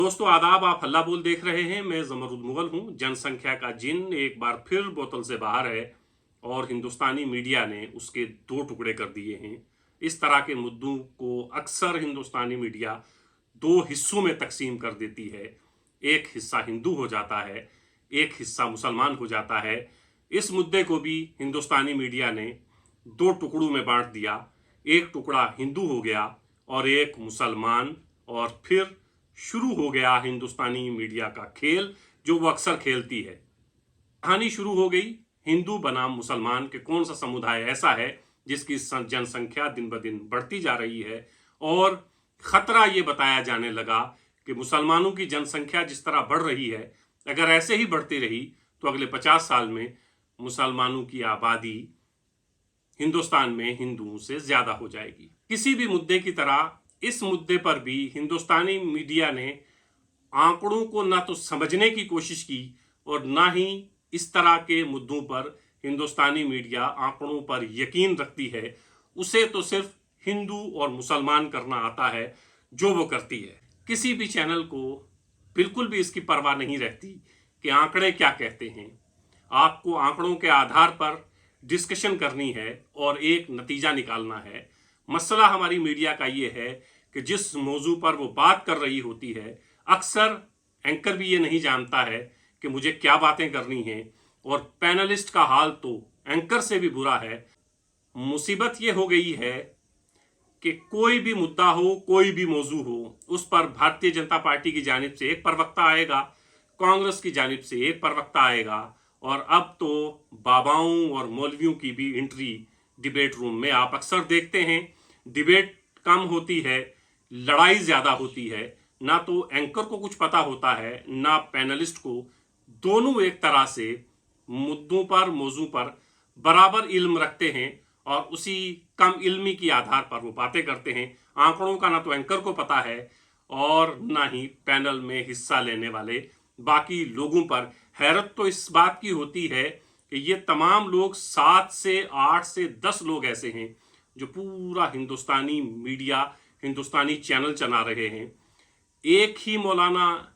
दोस्तों आदाब, आप हल्ला बोल देख रहे हैं। मैं जमरुद मुगल हूं। जनसंख्या का जिन एक बार फिर बोतल से बाहर है और हिंदुस्तानी मीडिया ने उसके दो टुकड़े कर दिए हैं। इस तरह के मुद्दों को अक्सर हिंदुस्तानी मीडिया दो हिस्सों में तकसीम कर देती है। एक हिस्सा हिंदू हो जाता है, एक हिस्सा मुसलमान हो जाता है। इस मुद्दे को भी हिंदुस्तानी मीडिया ने दो टुकड़ों में बांट दिया। एक टुकड़ा हिंदू हो गया और एक मुसलमान, और फिर शुरू हो गया हिंदुस्तानी मीडिया का खेल जो वो अक्सर खेलती है। कहानी शुरू हो गई हिंदू बनाम मुसलमान के कौन सा समुदाय ऐसा है जिसकी जनसंख्या दिन ब दिन बढ़ती जा रही है, और खतरा ये बताया जाने लगा कि मुसलमानों की जनसंख्या जिस तरह बढ़ रही है, अगर ऐसे ही बढ़ती रही तो अगले 50 साल में मुसलमानों की आबादी हिंदुस्तान में हिंदुओं से ज्यादा हो जाएगी। किसी भी मुद्दे की तरह इस मुद्दे पर भी हिंदुस्तानी मीडिया ने आंकड़ों को ना तो समझने की कोशिश की और ना ही इस तरह के मुद्दों पर हिंदुस्तानी मीडिया आंकड़ों पर यकीन रखती है। उसे तो सिर्फ हिंदू और मुसलमान करना आता है जो वो करती है। किसी भी चैनल को बिल्कुल भी इसकी परवाह नहीं रहती कि आंकड़े क्या कहते हैं। आपको आंकड़ों के आधार पर डिस्कशन करनी है और एक नतीजा निकालना है। मसला हमारी मीडिया का ये है कि जिस मौजू पर वो बात कर रही होती है, अक्सर एंकर भी ये नहीं जानता है कि मुझे क्या बातें करनी है, और पैनलिस्ट का हाल तो एंकर से भी बुरा है। मुसीबत ये हो गई है कि कोई भी मुद्दा हो, कोई भी मौजू हो, उस पर भारतीय जनता पार्टी की जानिब से एक प्रवक्ता आएगा, कांग्रेस की जानिब से एक प्रवक्ता आएगा, और अब तो बाबाओं और मौलवियों की भी एंट्री डिबेट रूम में आप अक्सर देखते हैं। डिबेट कम होती है, लड़ाई ज्यादा होती है। ना तो एंकर को कुछ पता होता है, ना पैनलिस्ट को। दोनों एक तरह से मुद्दों पर, मौजू पर बराबर इल्म रखते हैं और उसी कम इल्मी की आधार पर वो बातें करते हैं। आंकड़ों का ना तो एंकर को पता है और ना ही पैनल में हिस्सा लेने वाले बाकी लोगों पर। हैरत तो इस बात की होती है कि ये तमाम लोग 7 से 8 से 10 लोग ऐसे हैं जो पूरा हिंदुस्तानी मीडिया, हिंदुस्तानी चैनल चला रहे हैं। एक ही मौलाना,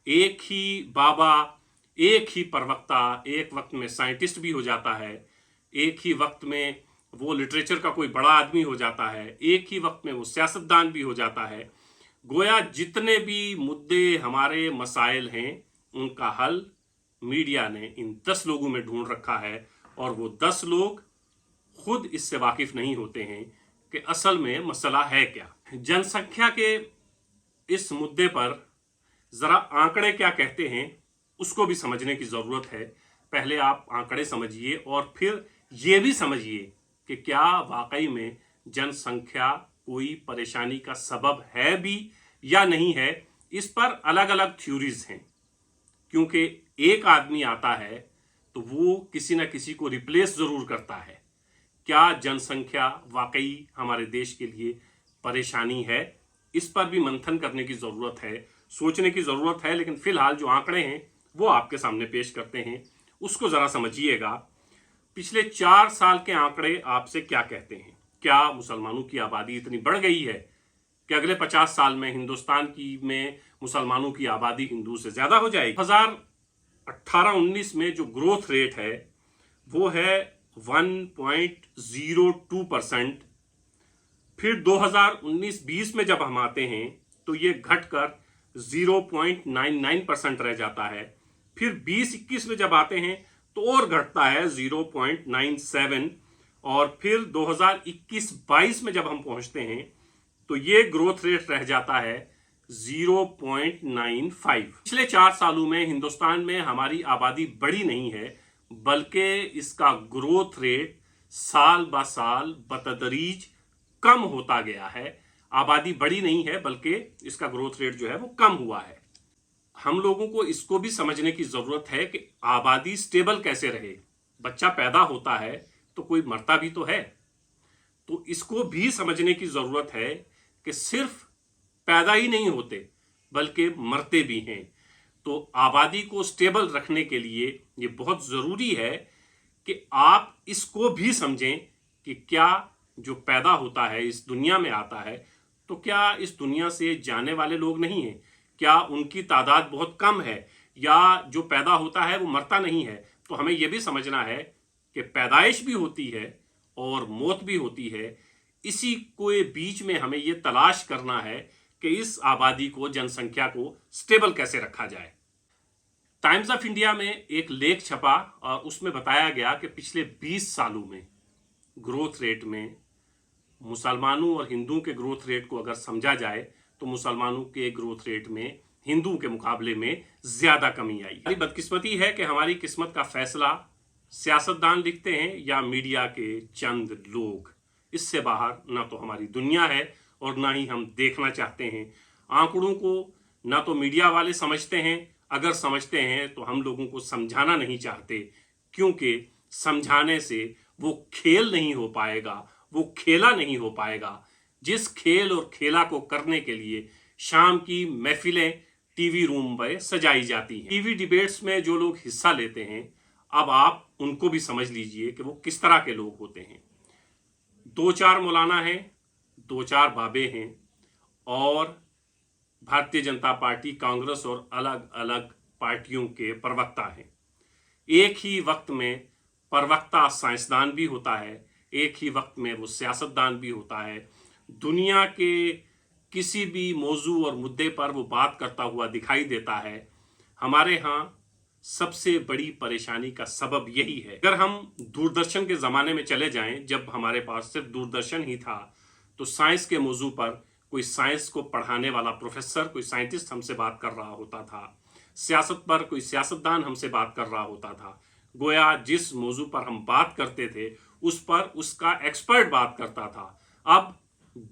एक ही बाबा, एक ही प्रवक्ता एक वक्त में साइंटिस्ट भी हो जाता है, एक ही वक्त में वो लिटरेचर का कोई बड़ा आदमी हो जाता है, एक ही वक्त में वो सियासतदान भी हो जाता है। गोया जितने भी मुद्दे हमारे मसाइल हैं उनका हल मीडिया ने इन 10 लोगों में ढूंढ रखा है, और वो 10 लोग खुद इससे वाकिफ नहीं होते हैं कि असल में मसला है क्या। जनसंख्या के इस मुद्दे पर जरा आंकड़े क्या कहते हैं उसको भी समझने की जरूरत है। पहले आप आंकड़े समझिए और फिर ये भी समझिए कि क्या वाकई में जनसंख्या कोई परेशानी का सबब है भी या नहीं है। इस पर अलग अलग थ्योरीज हैं, क्योंकि एक आदमी आता है तो वो किसी न किसी को रिप्लेस जरूर करता है। क्या जनसंख्या वाकई हमारे देश के लिए परेशानी है, इस पर भी मंथन करने की जरूरत है, सोचने की जरूरत है। लेकिन फिलहाल जो आंकड़े हैं वो आपके सामने पेश करते हैं, उसको जरा समझिएगा। पिछले 4 साल के आंकड़े आपसे क्या कहते हैं? क्या मुसलमानों की आबादी इतनी बढ़ गई है कि अगले 50 साल में हिंदुस्तान की में मुसलमानों की आबादी हिंदू से ज्यादा हो जाएगी? 2018-19 में जो ग्रोथ रेट है वो है 1.02%। फिर 2019-20 में जब हम आते हैं तो ये घटकर 0.99% रह जाता है। फिर 20-21 में जब आते हैं तो और घटता है 0.97, और फिर 2021-22 में जब हम पहुंचते हैं तो ये ग्रोथ रेट रह जाता है 0.95। पिछले 4 सालों में हिंदुस्तान में हमारी आबादी बढ़ी नहीं है, बल्कि इसका ग्रोथ रेट साल ब साल बतदरीज कम होता गया है। आबादी बढ़ी नहीं है बल्कि इसका ग्रोथ रेट जो है वो कम हुआ है। हम लोगों को इसको भी समझने की जरूरत है कि आबादी स्टेबल कैसे रहे। बच्चा पैदा होता है तो कोई मरता भी तो है, तो इसको भी समझने की जरूरत है कि सिर्फ पैदा ही नहीं होते बल्कि मरते भी हैं। तो आबादी को स्टेबल रखने के लिए ये बहुत जरूरी है कि आप इसको भी समझें कि क्या जो पैदा होता है, इस दुनिया में आता है, तो क्या इस दुनिया से जाने वाले लोग नहीं हैं? क्या उनकी तादाद बहुत कम है, या जो पैदा होता है वो मरता नहीं है? तो हमें यह भी समझना है कि पैदाइश भी होती है और मौत भी होती है। इसी के बीच में हमें यह तलाश करना है कि इस आबादी को, जनसंख्या को स्टेबल कैसे रखा जाए। टाइम्स ऑफ इंडिया में एक लेख छपा और उसमें बताया गया कि पिछले 20 सालों में ग्रोथ रेट में मुसलमानों और हिंदुओं के ग्रोथ रेट को अगर समझा जाए तो मुसलमानों के ग्रोथ रेट में हिंदुओं के मुकाबले में ज्यादा कमी आई। हमारी बदकिस्मती है कि हमारी किस्मत का फैसला सियासतदान लिखते हैं या मीडिया के चंद लोग। इससे बाहर ना तो हमारी दुनिया है और ना ही हम देखना चाहते हैं। आंकड़ों को ना तो मीडिया वाले समझते हैं, अगर समझते हैं तो हम लोगों को समझाना नहीं चाहते, क्योंकि समझाने से वो खेल नहीं हो पाएगा, वो खेला नहीं हो पाएगा। जिस खेल और खेला को करने के लिए शाम की महफिलें टीवी रूम में सजाई जाती हैं, टीवी डिबेट्स में जो लोग हिस्सा लेते हैं, अब आप उनको भी समझ लीजिए कि वो किस तरह के लोग होते हैं। 2-4 मौलाना हैं, 2-4 बाबे हैं और भारतीय जनता पार्टी, कांग्रेस और अलग अलग पार्टियों के प्रवक्ता हैं। एक ही वक्त में प्रवक्ता साइंसदान भी होता है, एक ही वक्त में वो सियासतदान भी होता है। दुनिया के किसी भी मौजू और मुद्दे पर वो बात करता हुआ दिखाई देता है। हमारे यहाँ सबसे बड़ी परेशानी का सबब यही है। अगर हम दूरदर्शन के ज़माने में चले जाएं, जब हमारे पास सिर्फ दूरदर्शन ही था, तो साइंस के मौजू पर कोई साइंस को पढ़ाने वाला प्रोफेसर, कोई साइंटिस्ट हमसे बात कर रहा होता था। सियासत पर कोई सियासतदान हमसे बात कर रहा होता था। गोया जिस मौजू पर हम बात करते थे उस पर उसका एक्सपर्ट बात करता था। अब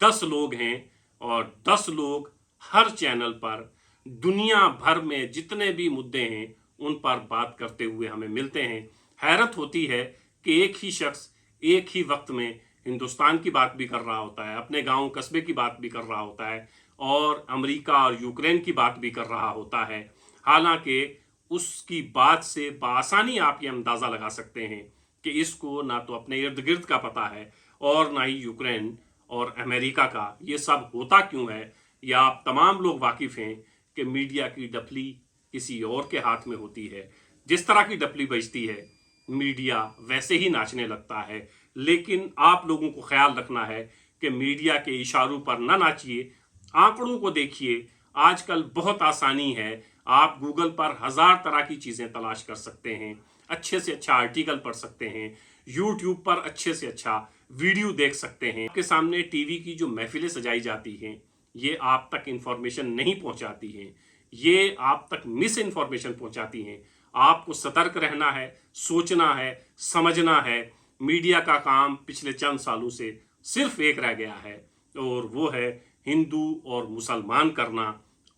10 लोग हैं और 10 लोग हर चैनल पर दुनिया भर में जितने भी मुद्दे हैं उन पर बात करते हुए हमें मिलते हैं। हैरत होती है कि एक ही शख्स एक ही वक्त में हिंदुस्तान की बात भी कर रहा होता है, अपने गांव कस्बे की बात भी कर रहा होता है और अमेरिका और यूक्रेन की बात भी कर रहा होता है। हालांकि उसकी बात से बआसानी आप ये अंदाज़ा लगा सकते हैं कि इसको ना तो अपने इर्द गिर्द का पता है और ना ही यूक्रेन और अमेरिका का। ये सब होता क्यों है, या आप तमाम लोग वाकिफ़ हैं कि मीडिया की डफली किसी और के हाथ में होती है। जिस तरह की डफली बजती है मीडिया वैसे ही नाचने लगता है। लेकिन आप लोगों को ख्याल रखना है कि मीडिया के इशारों पर ना नाचिए, आंकड़ों को देखिए। आजकल बहुत आसानी है, आप गूगल पर 1000 तरह की चीज़ें तलाश कर सकते हैं, अच्छे से अच्छा आर्टिकल पढ़ सकते हैं, यूट्यूब पर अच्छे से अच्छा वीडियो देख सकते हैं। आपके सामने टीवी की जो महफिलें सजाई जाती हैं ये आप तक इंफॉर्मेशन नहीं पहुंचाती हैं, ये आप तक मिस इन्फॉर्मेशन पहुंचाती हैं। आपको सतर्क रहना है, सोचना है, समझना है। मीडिया का काम पिछले चंद सालों से सिर्फ एक रह गया है और वो है हिंदू और मुसलमान करना।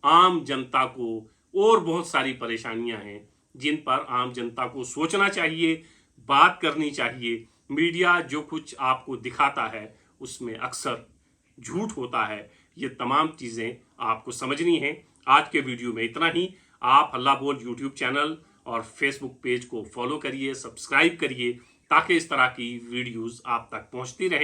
आम जनता को और बहुत सारी परेशानियां हैं जिन पर आम जनता को सोचना चाहिए, बात करनी चाहिए। मीडिया जो कुछ आपको दिखाता है उसमें अक्सर झूठ होता है। ये तमाम चीज़ें आपको समझनी हैं। आज के वीडियो में इतना ही। आप हल्ला बोल यूट्यूब चैनल और फेसबुक पेज को फॉलो करिए, सब्सक्राइब करिए, ताकि इस तरह की वीडियोस आप तक पहुंचती रहें।